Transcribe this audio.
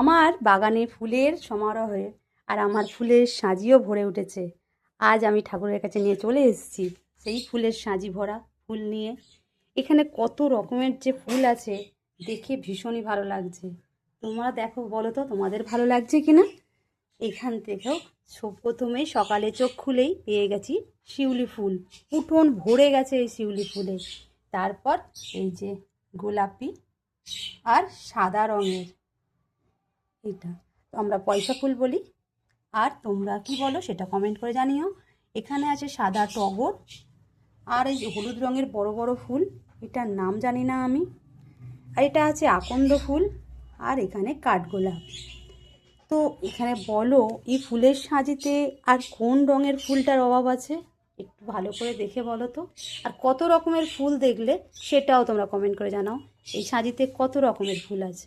আমার বাগানে ফুলের সমারোহে আর আমার ফুলের সাজিও ভরে উঠেছে। আজ আমি ঠাকুরের কাছে নিয়ে চলে এসেছি সেই ফুলের সাজি ভরা ফুল নিয়ে। এখানে কত রকমের যে ফুল আছে, দেখে ভীষণই ভালো লাগছে। তোমরা দেখো, বলো তো তোমাদের ভালো লাগছে কি না। এখান থেকেও প্রথমেই সকালে চোখ খুলেই পেয়ে গেছি শিউলি ফুল। উঠোন ভরে গেছে এই শিউলি ফুলে। তারপর এই যে গোলাপি আর সাদা রঙের, এটা তো আমরা পয়সা ফুল বলি। আর তোমরা কি বলো সেটা কমেন্ট করে জানিও। এখানে আছে সাদা টগর, আর এই হলুদ রঙের বড় বড় ফুল, এটার নাম জানি না আমি। আর এটা আছে আকন্দ ফুল, আর এখানে কাঠগোলাপ। তো এখানে বলো, এই ফুলের সাজিতে আর কোন রঙের ফুলটার অভাব আছে, একটু ভালো করে দেখে বলো তো। আর কত রকমের ফুল দেখলে সেটাও তোমরা কমেন্ট করে জানাও, এই সাজিতে কত রকমের ফুল আছে।